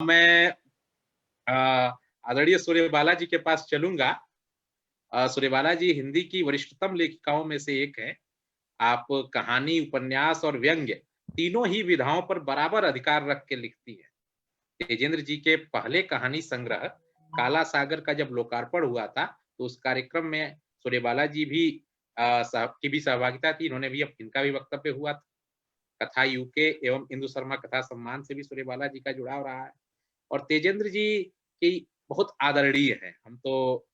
मैं आदरणीय सूर्यबाला जी के पास चलूंगा। सूर्यबाला जी हिंदी की वरिष्ठतम लेखिकाओं में से एक हैं। आप कहानी, उपन्यास और व्यंग्य तीनों ही विधाओं पर बराबर अधिकार रख के लिखती हैं। तेजेंद्र जी के पहले कहानी संग्रह काला सागर का जब लोकार्पण हुआ था, तो उस कार्यक्रम में सूर्यबाला जी भी की भी सहभागिता थी। इनका भी वक्तव्य हुआ था। कथा यूके एवं इंदु शर्मा कथा सम्मान से भी सूर्यबाला जी का जुड़ाव रहा है और तेजेंद्र जी की बहुत आदरणीय है। हम तो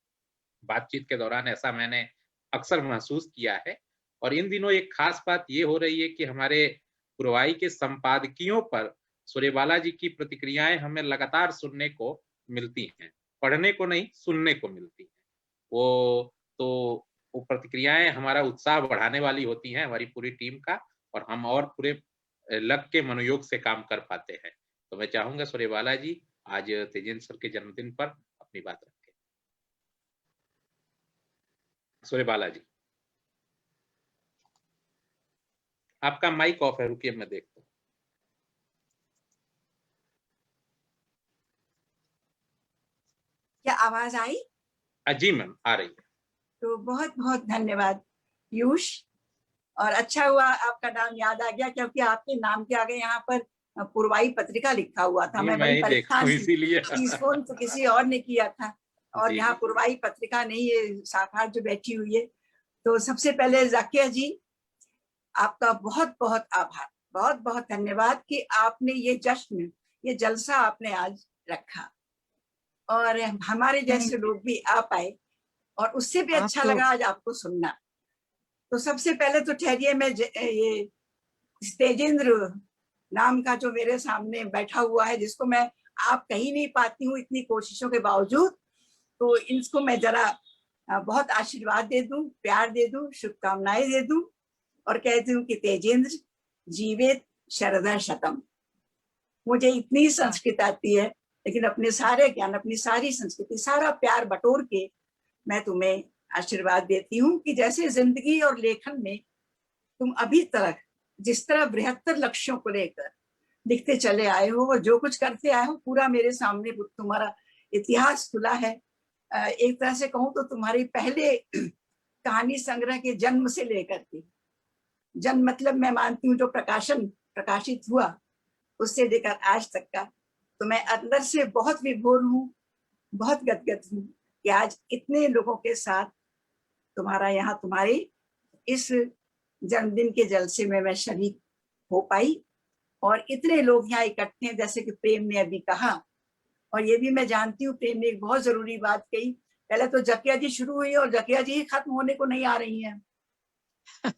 बातचीत के दौरान ऐसा मैंने अक्सर महसूस किया है और इन दिनों एक खास बात ये हो रही है कि हमारे पुरवाई के संपादकियों पर सूर्यबाला जी की प्रतिक्रियाएं हमें लगातार सुनने को मिलती हैं, पढ़ने को नहीं सुनने को मिलती हैं। वो तो वो प्रतिक्रियाएं हमारा उत्साह बढ़ाने वाली होती हैं, हमारी पूरी टीम का, और हम और पूरे लग के मनोयोग से काम कर पाते हैं। तो मैं चाहूंगा सूर्यबाला जी आज तेजेंद्र सर के जन्मदिन पर अपनी बात रखें। सूर्यबाला जी, आपका माइक ऑफ है, रुकिए मैं देखता हूँ। क्या आवाज आई? जी मैम, आ रही है। तो बहुत बहुत धन्यवाद पीयूष, और अच्छा हुआ आपका नाम याद आ गया, क्योंकि आपके नाम के आगे यहाँ पर पुरवाई पत्रिका लिखा हुआ था। मैं बड़ी परेशान थी, इसीलिए फोन तो किसी और ने किया था और यहाँ पुरवाई पत्रिका नहीं, ये साकार जो बैठी हुई है। तो सबसे पहले जाकिया जी, आपका बहुत बहुत आभार, बहुत बहुत धन्यवाद कि आपने ये जश्न, ये जलसा आपने आज रखा और हमारे जैसे लोग भी आ पाए, और उससे भी अच्छा लगा आज आपको सुनना। तो सबसे पहले तो ठहरिए, मैं ये तेजेंद्र नाम का जो मेरे सामने बैठा हुआ है, जिसको मैं आप कहीं नहीं पाती हूँ इतनी कोशिशों के बावजूद, तो इसको मैं जरा बहुत आशीर्वाद दे दूं, प्यार दे दूं, शुभकामनाएं दे दूं और कहती हूँ कि तेजेंद्र जीवेत शरदा शतम। मुझे इतनी संस्कृत आती है, लेकिन अपने सारे ज्ञान, अपनी सारी संस्कृति, सारा प्यार बटोर के मैं तुम्हें आशीर्वाद देती हूँ कि जैसे जिंदगी और लेखन में तुम अभी तक जिस तरह बृहत्तर लक्ष्यों को लेकर लिखते चले आए हो और जो कुछ करते आए हो, पूरा मेरे सामने तुम्हारा इतिहास खुला है। एक तरह से कहूँ तो तुम्हारी पहले कहानी संग्रह के जन्म से लेकर के, जन्म मतलब मैं मानती हूँ जो प्रकाशित हुआ उससे लेकर आज तक का, तो मैं अंदर से बहुत विभोर हूँ, बहुत गदगद हूँ कि आज इतने लोगों के साथ तुम्हारा यहाँ, तुम्हारे इस जन्मदिन के जलसे में मैं शरीक हो पाई और इतने लोग यहाँ इकट्ठे हैं, जैसे कि प्रेम ने अभी कहा। और ये भी मैं जानती हूँ, प्रेम ने एक बहुत जरूरी बात कही, पहले तो जकिया जी शुरू हुई और जकिया जी खत्म होने को नहीं आ रही हैं।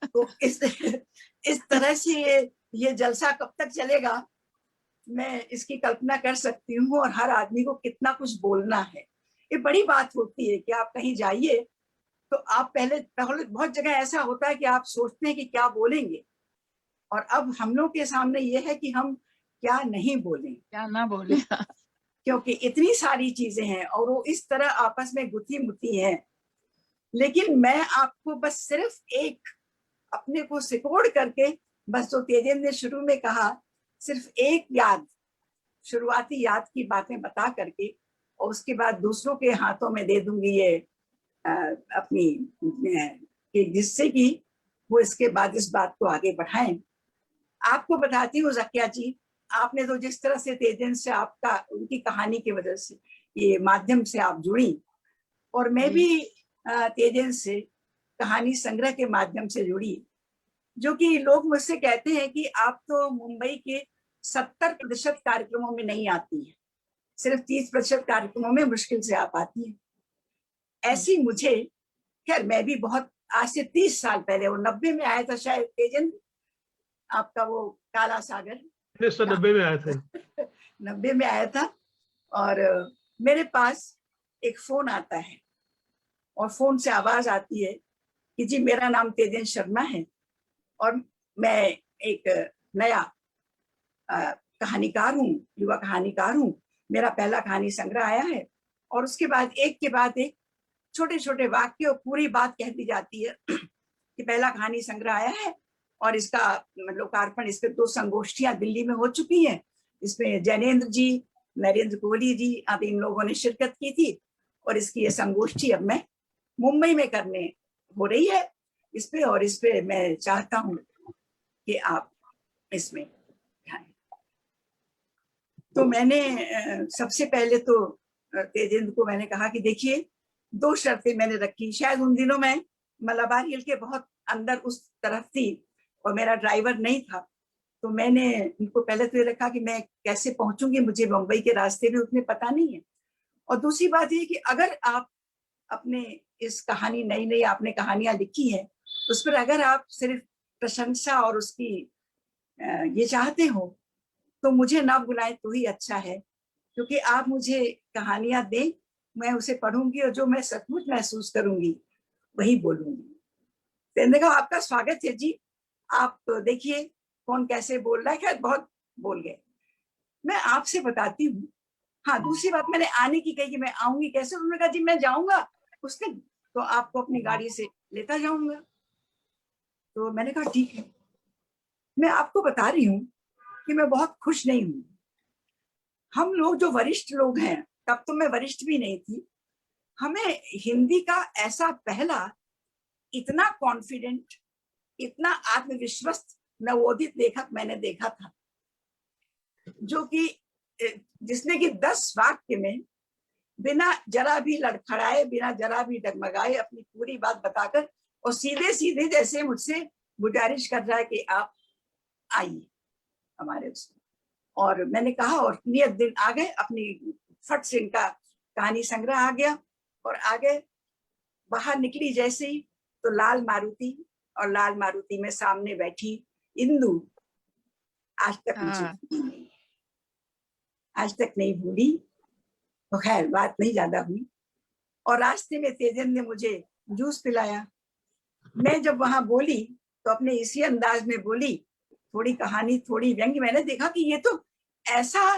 तो इस तरह से ये जलसा कब तक चलेगा, मैं इसकी कल्पना कर सकती हूँ। और हर आदमी को कितना कुछ बोलना है, ये बड़ी बात होती है कि आप कहीं जाइए तो आप पहले बहुत जगह ऐसा होता है कि आप सोचते हैं कि क्या बोलेंगे, और अब हम लोग के सामने ये है कि हम क्या नहीं बोलें, क्या ना बोले क्योंकि इतनी सारी चीजें हैं और वो इस तरह आपस में गुथी मुथी हैं। लेकिन मैं आपको बस सिर्फ एक अपने को सिकोड़ करके, बस जो तेजेंद्र ने शुरू में कहा, सिर्फ एक याद, शुरुआती याद की बातें बता करके, और उसके बाद दूसरों के हाथों में दे दूंगी ये अपनी, जिससे कि वो इसके बाद इस बात को आगे बढ़ाएं। आपको बताती हूँ जकिया जी, आपने तो जिस तरह से तेजेंद्र से, आपका उनकी कहानी की वजह से ये माध्यम से आप जुड़ी, और मैं भी तेजेंद्र से कहानी संग्रह के माध्यम से जुड़ी, जो कि लोग मुझसे कहते हैं कि आप तो मुंबई के 70% कार्यक्रमों में नहीं आती है, सिर्फ 30% कार्यक्रमों में मुश्किल से आ पाती है। ऐसी मुझे, खैर मैं भी बहुत, आज से 30 साल पहले, वो 90 में आया था शायद तेजेंद्र आपका वो काला सागर, 1990 में आया था। 90 में आया था, और मेरे पास एक फोन आता है और फोन से आवाज आती है कि जी मेरा नाम तेजेंद्र शर्मा है और मैं एक नया कहानीकार हूँ, युवा कहानीकार हूँ, मेरा पहला कहानी संग्रह आया है। और उसके बाद एक छोटे छोटे वाक्य और पूरी बात कह दी जाती है कि पहला कहानी संग्रह आया है और इसका लोकार्पण, इसके 2 संगोष्ठियां दिल्ली में हो चुकी हैं, इसमें जैनेन्द्र जी, नरेंद्र कोहली जी, अब इन लोगों ने शिरकत की थी और इसकी ये संगोष्ठी अब मैं मुंबई में करने हो रही है इस पे, और इस पे मैं चाहता हूँ कि आप इसमें ध्यान। तो मैंने सबसे पहले तो तेजेंद्र को मैंने कहा कि देखिए 2 शर्तें मैंने रखी। शायद उन दिनों मैं मलाबार हिल के बहुत अंदर उस तरफ थी और मेरा ड्राइवर नहीं था, तो मैंने उनको पहले तो ये रखा कि मैं कैसे पहुंचूंगी, मुझे मुंबई के रास्ते भी उतने पता नहीं है। और दूसरी बात ये कि अगर आप अपने इस कहानी, नई नई आपने कहानियां लिखी है, उस पर अगर आप सिर्फ प्रशंसा और उसकी ये चाहते हो तो मुझे ना बुलाए तो ही अच्छा है, क्योंकि आप मुझे कहानियां दें, मैं उसे पढ़ूंगी और जो मैं सचमुच महसूस करूंगी वही बोलूंगी। तो कहा आपका स्वागत है जी, आप देखिए कौन कैसे बोल रहा है, खैर बहुत बोल गए। मैं आपसे बताती हूँ। हाँ, दूसरी बात मैंने आने की कही कि मैं आऊंगी कैसे, उन्होंने कहा जी मैं जाऊंगा उस दिन तो आपको अपनी गाड़ी से लेता जाऊंगा। तो मैंने कहा ठीक है। मैं आपको बता रही हूँ कि मैं बहुत खुश नहीं हूँ। हम लोग जो वरिष्ठ लोग हैं, तब तो मैं वरिष्ठ भी नहीं थी, हमें हिंदी का ऐसा पहला इतना कॉन्फिडेंट, इतना आत्मविश्वस्त नवोदित लेखक मैंने देखा था, जो कि जिसने कि 10 वाक्य में बिना जरा भी लड़खड़ाए, बिना जरा भी डगमगाए अपनी पूरी बात बताकर और सीधे सीधे जैसे मुझसे गुजारिश कर रहा है कि आप आइए हमारे उसमें। और मैंने कहा और नियत दिन आ गए, अपनी फट से इनका कहानी संग्रह आ गया और आगे बाहर निकली जैसे ही तो लाल मारुति, और लाल मारुति में सामने बैठी इंदु, आज तक मुझे भूली नहीं, आज तक नहीं भूली। तो खैर बात नहीं ज्यादा हुई और रास्ते में तेजन ने मुझे जूस पिलाया। मैं जब वहां बोली तो अपने इसी अंदाज में बोली, थोड़ी कहानी थोड़ी व्यंग्य। मैंने देखा कि ये तो ऐसा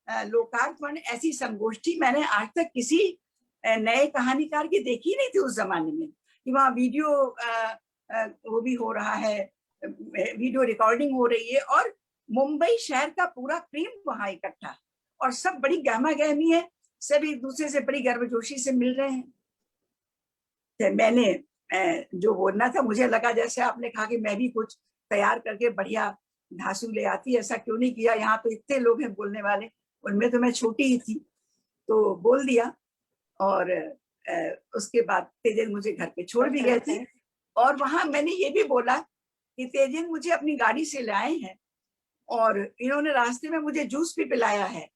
लोकार्पण, ऐसी संगोष्ठी मैंने आज तक किसी नए कहानीकार की देखी नहीं थी उस जमाने में, कि वहाँ वीडियो वो भी हो रहा है, वीडियो रिकॉर्डिंग हो रही है और मुंबई शहर का पूरा क्रीम वहां इकट्ठा, और सब बड़ी गहमा गहमी है, सब एक दूसरे से बड़ी गर्मजोशी से मिल रहे हैं। तो मैंने जो बोलना था, मुझे लगा जैसे आपने कहा कि मैं भी कुछ तैयार करके बढ़िया धांसू ले आती, ऐसा क्यों नहीं किया, यहाँ तो इतने लोग हैं बोलने वाले, उनमें तो मैं छोटी ही थी, तो बोल दिया। और उसके बाद तेजन मुझे घर पे छोड़ भी गए थे, और वहां मैंने ये भी बोला कि तेजन मुझे अपनी गाड़ी से लाए हैं और इन्होंने रास्ते में मुझे जूस भी पिलाया है,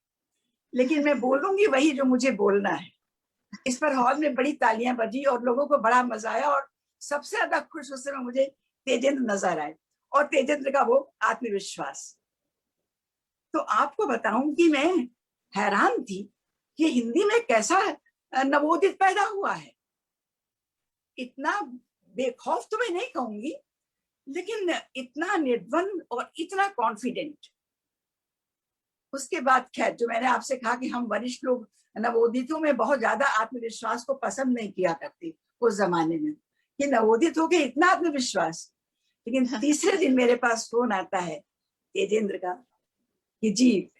लेकिन मैं बोलूंगी वही जो मुझे बोलना है। इस पर हॉल में बड़ी तालियां बजी और लोगों को बड़ा मजा आया, और सबसे ज्यादा खुश उस समय मुझे तेजेंद्र नजर आए और तेजेंद्र का वो आत्मविश्वास। तो आपको बताऊं कि मैं हैरान थी कि हिंदी में कैसा नवोदित पैदा हुआ है। इतना बेखौफ तो मैं नहीं कहूंगी, लेकिन इतना निर्द्वंद और इतना कॉन्फिडेंट। उसके बाद खैर जो मैंने आपसे कहा कि हम वरिष्ठ लोग नवोदितों में बहुत ज्यादा आत्मविश्वास को पसंद नहीं किया करते उस जमाने में, कि नवोदित हो गए इतना आत्मविश्वास। लेकिन तीसरे दिन मेरे पास फोन आता है तेजेंद्र का कि जी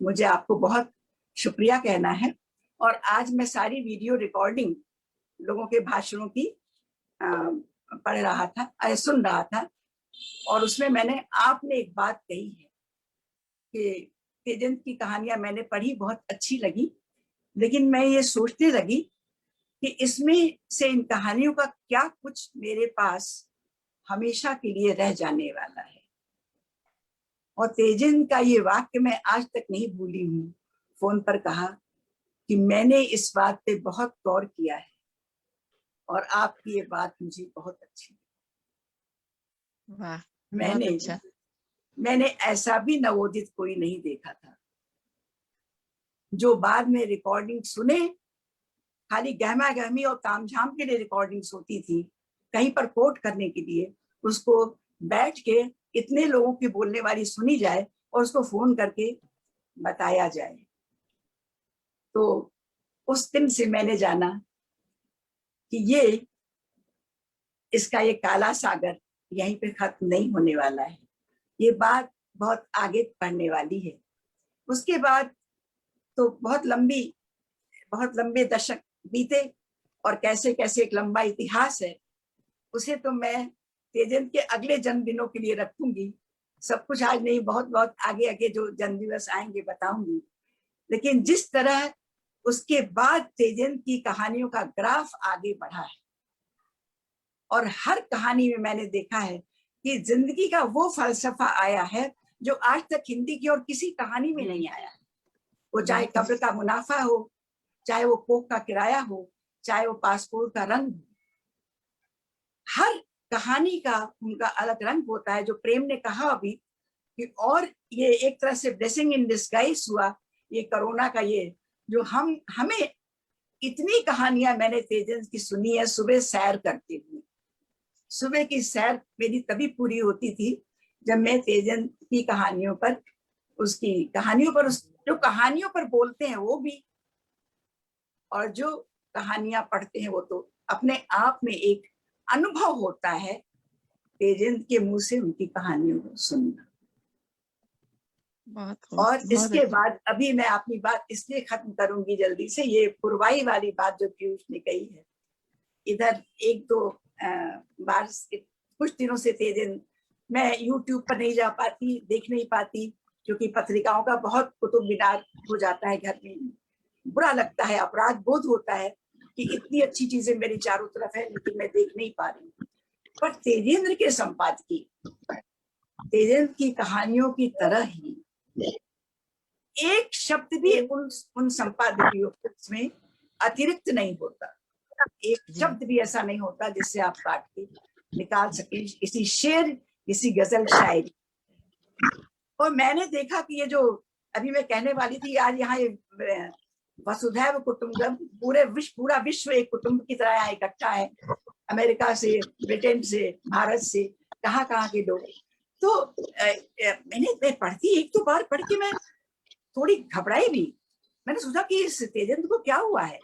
मुझे आपको बहुत शुक्रिया कहना है, और आज मैं सारी वीडियो रिकॉर्डिंग लोगों के भाषणों की पढ़ रहा था, सुन रहा था, और उसमें मैंने आपने एक बात कही है कि तेजेंद्र की कहानियां मैंने पढ़ी, बहुत अच्छी लगी, लेकिन मैं ये सोचने लगी कि इसमें से इन कहानियों का क्या कुछ मेरे पास हमेशा के लिए रह जाने वाला है। और तेजेंद्र का ये वाक्य मैं आज तक नहीं भूली हूँ। फोन पर कहा कि मैंने इस बात पे बहुत गौर किया है और आपकी ये बात मुझे बहुत अच्छी लगी। वाह, मैंने ऐसा भी नवोदित कोई नहीं देखा था जो बाद में रिकॉर्डिंग सुने, खाली गहमा गहमी और तामझाम के लिए रिकॉर्डिंग्स होती थी, कहीं पर कोट करने के लिए, उसको बैठ के इतने लोगों की बोलने वाली सुनी जाए और उसको फोन करके बताया जाए। तो उस दिन से मैंने जाना कि ये इसका ये काला सागर यहीं पे खत्म नहीं होने वाला है, ये बात बहुत आगे बढ़ने वाली है। उसके बाद तो बहुत लंबे दशक बीते और कैसे कैसे एक लंबा इतिहास है, उसे तो मैं तेजेंद्र के अगले जन्मदिनों के लिए रखूंगी। सब कुछ आज नहीं, बहुत बहुत आगे आगे जो जन्मदिवस आएंगे बताऊंगी। लेकिन जिस तरह उसके बाद तेजेंद्र की कहानियों का ग्राफ आगे बढ़ा है, और हर कहानी में मैंने देखा है कि जिंदगी का वो फलसफा आया है जो आज तक हिंदी की और किसी कहानी में नहीं आया है। वो चाहे कब्र का मुनाफा हो, चाहे वो कोक का किराया हो, चाहे वो पासपोर्ट का रंग हो, हर कहानी का उनका अलग रंग होता है। जो प्रेम ने कहा अभी कि और ये एक तरह से ब्लेसिंग इन डिस्गाइज हुआ, ये कोरोना का, ये जो हमें इतनी कहानियां मैंने तेजेंद्र की सुनी है सुबह सैर करते हुए। सुबह की सैर मेरी तभी पूरी होती थी जब मैं तेजेंद्र की कहानियों पर, उसकी कहानियों पर, जो कहानियों पर बोलते हैं वो भी, और जो कहानियां पढ़ते हैं वो तो अपने आप में एक अनुभव होता है तेजेंद्र के मुंह से उनकी कहानियों को सुनना। और इसके बाद अभी मैं अपनी बात इसलिए खत्म करूंगी जल्दी से, ये पुरवाई वाली बात जो पीयूष ने कही है। इधर एक दो बार कुछ दिनों से तेजेंद्र, मैं YouTube पर नहीं जा पाती, देख नहीं पाती, क्योंकि पत्रिकाओं का बहुत कुतुब मीनार हो जाता है घर में। बुरा लगता है, अपराध बोध होता है कि इतनी अच्छी चीजें मेरी चारों तरफ है लेकिन मैं देख नहीं पा रही। पर तेजेंद्र के संपादकीय, तेजेंद्र की कहानियों की तरह ही एक शब्द भी उन संपादकीयों में अतिरिक्त नहीं होता। एक शब्द भी ऐसा नहीं होता जिससे आप काट के निकाल सके, किसी शेर, किसी गजल, शायरी। और मैंने देखा कि ये जो अभी मैं कहने वाली थी, आज यहाँ वसुधैव कुटुंबकम, पूरा विश्व एक कुटुंब की तरह यहाँ इकट्ठा है। अमेरिका से, ब्रिटेन से, भारत से, कहाँ के लोग। तो मैं पढ़ती, एक दो बार पढ़ के मैं थोड़ी घबराई भी। मैंने सोचा कि इस तेजेंद्र को क्या हुआ है,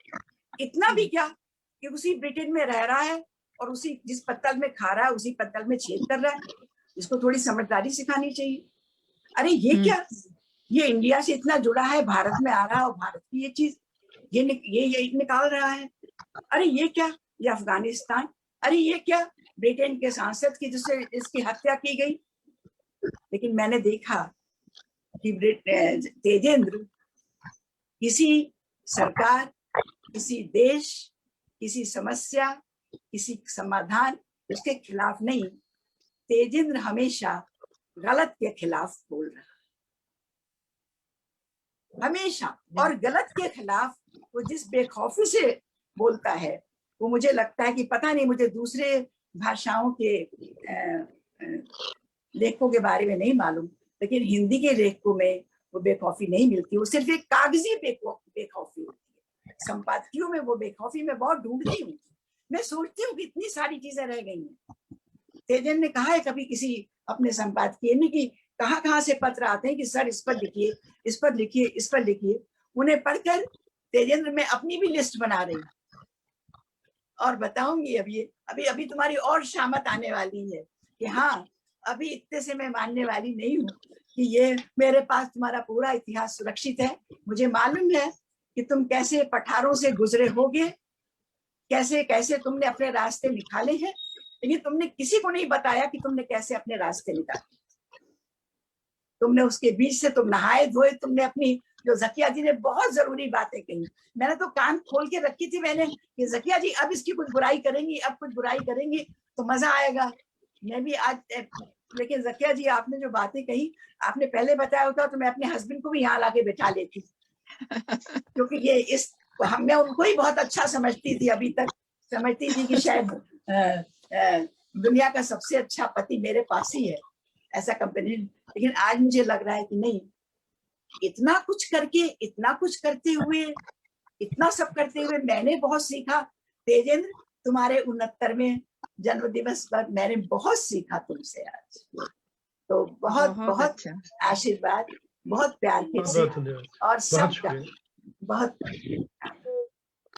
इतना भी क्या कि उसी ब्रिटेन में रह रहा है और उसी जिस पत्तल में खा रहा है उसी पत्तल में छेद कर रहा है। इसको थोड़ी समझदारी सिखानी चाहिए। अरे ये क्या, ये इंडिया से इतना जुड़ा है, भारत में आ रहा है और भारत की ये चीज ये निकाल रहा है। अरे ये क्या, ये अफगानिस्तान, अरे ये क्या, ब्रिटेन के सांसद की जिसकी हत्या की गई। लेकिन मैंने देखा कि तेजेंद्र किसी सरकार, किसी देश, किसी समस्या, किसी समाधान उसके खिलाफ नहीं, तेजेंद्र हमेशा गलत के खिलाफ बोल रहा, हमेशा। और गलत के खिलाफ वो जिस बेखौफी से बोलता है, वो मुझे लगता है कि पता नहीं, मुझे दूसरे भाषाओं के लेखकों के बारे में नहीं मालूम, लेकिन हिंदी के लेखकों में वो बेखौफी नहीं मिलती। वो सिर्फ एक कागजी बेखौफी होती है। संपादकियों में वो बेखौफी मैं बहुत ढूंढती हूँ। मैं सोचती हूँ कि इतनी सारी चीजें रह गई हैं। तेजेंद्र ने कहा है कभी किसी अपने संपादकीय में कि कहाँ से पत्र आते हैं कि सर इस पर लिखिए, इस पर लिखिए, इस पर लिखिए। उन्हें पढ़कर तेजेंद्र में अपनी भी लिस्ट बना रही और बताऊंगी। अभी तुम्हारी और शामत आने वाली है कि हाँ, अभी इतने से मैं मानने वाली नहीं हूँ कि ये मेरे पास तुम्हारा पूरा इतिहास सुरक्षित है। मुझे मालूम है कि तुम कैसे पठारों से गुजरे होगे, कैसे कैसे तुमने अपने रास्ते निकाले हैं, लेकिन तुमने किसी को नहीं बताया कि तुमने कैसे अपने रास्ते निकाले। तुमने उसके बीच से तुम नहाए धोए, तुमने अपनी, जो जकिया जी ने बहुत जरूरी बातें कही, मैंने तो कान खोल के रखी थी मैंने कि जकिया जी अब इसकी कुछ बुराई करेंगी, अब कुछ बुराई करेंगी तो मजा आएगा। मैं भी आज, लेकिन जकिया जी आपने जो बातें कही, आपने पहले बताया होता तो मैं अपने हस्बैंड को भी यहाँ लाके बैठा लेती, क्योंकि ये मैं उनको ही बहुत अच्छा समझती थी, अभी तक समझती थी कि शायद दुनिया का सबसे अच्छा पति मेरे पास ही है, ऐसा कंपेनी। लेकिन आज मुझे लग रहा है कि नहीं, इतना कुछ करके, इतना कुछ करते हुए, इतना सब करते हुए मैंने बहुत सीखा। तेजेंद्र, तुम्हारे 69वें जन्म दिवस पर मैंने बहुत सीखा तुमसे आज। तो बहुत बहुत अच्छा आशीर्वाद, बहुत प्यार के से, और सबका बहुत